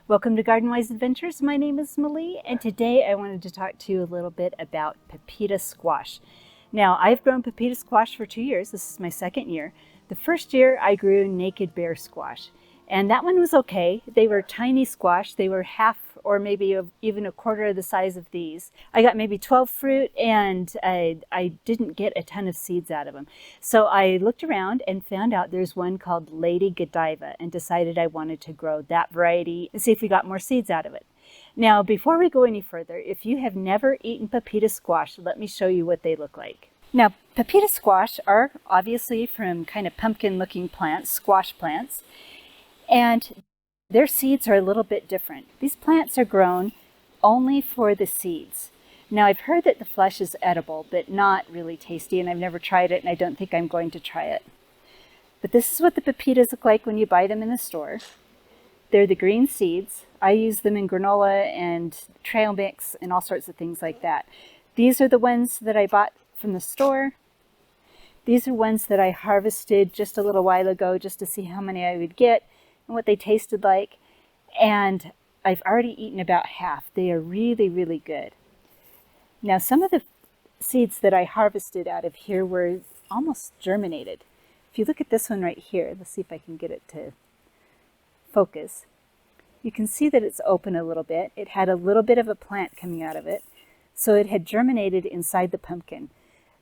Welcome to Garden Wise Adventures. My name is Malie, and today I wanted to talk to you a little bit about Pepita Squash. Now, I've grown Pepita Squash for 2 years. This is my second year. The first year I grew Naked Bear Squash, and that one was okay. They were tiny squash. They were half or maybe even a quarter of the size of these. I got maybe 12 fruit, and I didn't get a ton of seeds out of them. So I looked around and found out there's one called Lady Godiva and decided I wanted to grow that variety and see if we got more seeds out of it. Now, before we go any further, if you have never eaten Pepita squash, let me show you what they look like. Now, Pepita squash are obviously from kind of pumpkin-looking plants, squash plants, and their seeds are a little bit different. These plants are grown only for the seeds. Now, I've heard that the flesh is edible, but not really tasty, and I've never tried it, and I don't think I'm going to try it. But this is what the pepitas look like when you buy them in the store. They're the green seeds. I use them in granola and trail mix and all sorts of things like that. These are the ones that I bought from the store. These are ones that I harvested just a little while ago just to see how many I would get and what they tasted like. And I've already eaten about half. They are really, really good. Now, some of the seeds that I harvested out of here were almost germinated. If you look at this one right here, let's see if I can get it to focus. You can see that it's open a little bit. It had a little bit of a plant coming out of it. So it had germinated inside the pumpkin.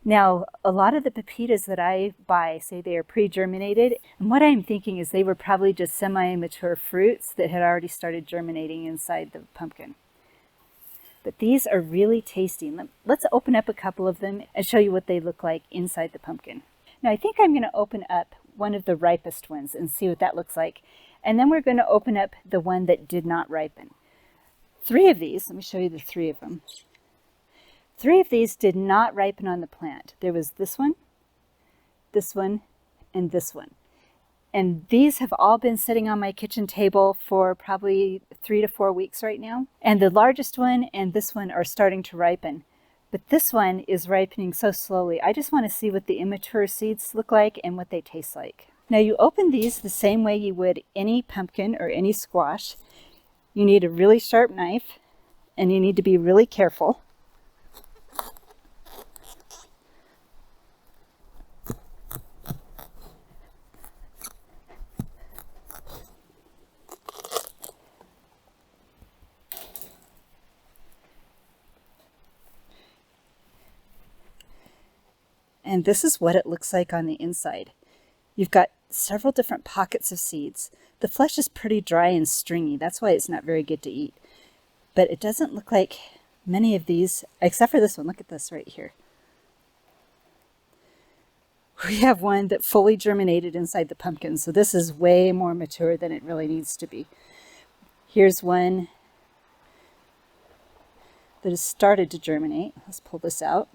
Now, a lot of the pepitas that I buy say they are pre-germinated, and what I'm thinking is they were probably just semi-mature fruits that had already started germinating inside the pumpkin. But these are really tasty. Let's open up a couple of them and show you what they look like inside the pumpkin. Now, I think I'm going to open up one of the ripest ones and see what that looks like, and then we're going to open up the one that did not ripen. 3 of these, let me show you the 3 of them. 3 of these did not ripen on the plant. There was this one, and this one. And these have all been sitting on my kitchen table for probably 3 to 4 weeks right now. And the largest one and this one are starting to ripen. But this one is ripening so slowly. I just want to see what the immature seeds look like and what they taste like. Now, you open these the same way you would any pumpkin or any squash. You need a really sharp knife, and you need to be really careful. And this is what it looks like on the inside. You've got several different pockets of seeds. The flesh is pretty dry and stringy. That's why it's not very good to eat. But it doesn't look like many of these, except for this one. Look at this right here. We have one that fully germinated inside the pumpkin. So this is way more mature than it really needs to be. Here's one that has started to germinate. Let's pull this out.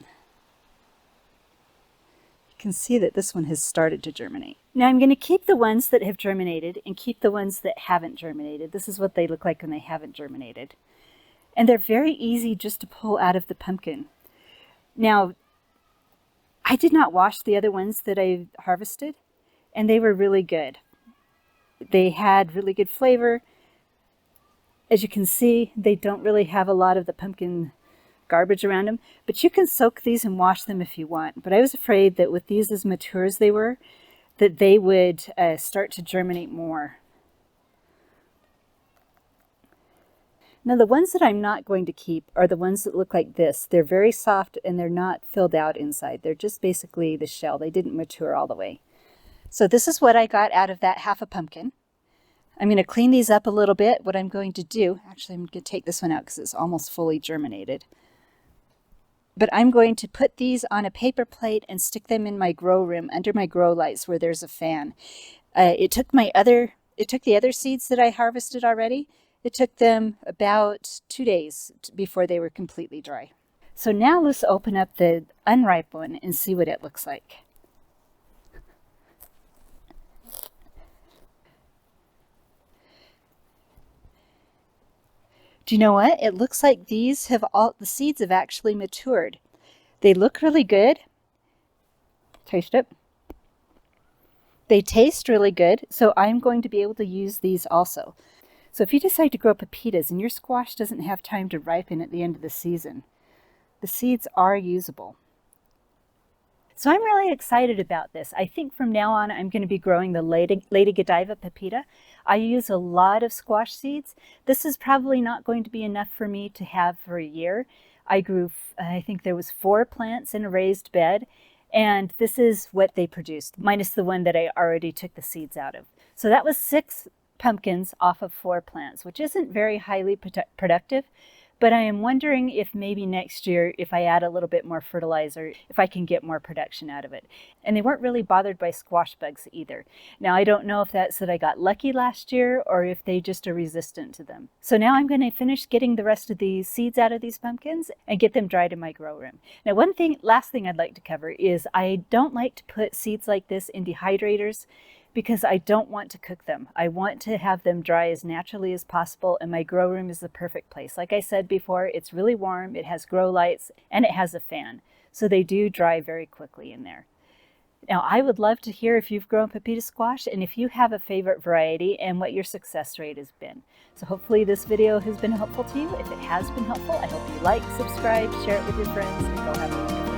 You can see that this one has started to germinate. Now I'm going to keep the ones that have germinated and keep the ones that haven't germinated. This is what they look like when they haven't germinated. And they're very easy just to pull out of the pumpkin. Now, I did not wash the other ones that I harvested, and they were really good. They had really good flavor. As you can see, they don't really have a lot of the pumpkin garbage around them, but you can soak these and wash them if you want. But I was afraid that with these as mature as they were, that they would start to germinate more. Now, the ones that I'm not going to keep are the ones that look like this. They're very soft and they're not filled out inside. They're just basically the shell. They didn't mature all the way. So this is what I got out of that half a pumpkin. I'm going to clean these up a little bit. What I'm going to do, actually I'm going to take this one out because it's almost fully germinated. But I'm going to put these on a paper plate and stick them in my grow room under my grow lights where there's a fan. It took the other seeds that I harvested already. It took them about 2 days before they were completely dry. So now let's open up the unripe one and see what it looks like. Do you know what? It looks like the seeds have actually matured. They look really good. Taste it. They taste really good, so I'm going to be able to use these also. So if you decide to grow pepitas and your squash doesn't have time to ripen at the end of the season, the seeds are usable. So I'm really excited about this. I think from now on I'm going to be growing the Lady Godiva pepita. I use a lot of squash seeds. This is probably not going to be enough for me to have for a year. I grew, I think there was 4 plants in a raised bed, and this is what they produced, minus the one that I already took the seeds out of. So that was 6 pumpkins off of 4 plants, which isn't very highly productive. But I am wondering if maybe next year, if I add a little bit more fertilizer, if I can get more production out of it. And they weren't really bothered by squash bugs either. Now, I don't know if that's that I got lucky last year or if they just are resistant to them. So now I'm going to finish getting the rest of these seeds out of these pumpkins and get them dried in my grow room. Now, last thing I'd like to cover is I don't like to put seeds like this in dehydrators, because I don't want to cook them. I want to have them dry as naturally as possible, and my grow room is the perfect place. Like I said before, it's really warm, it has grow lights, and it has a fan. So they do dry very quickly in there. Now, I would love to hear if you've grown pepita squash and if you have a favorite variety and what your success rate has been. So hopefully this video has been helpful to you. If it has been helpful, I hope you like, subscribe, share it with your friends, and go have a wonderful day.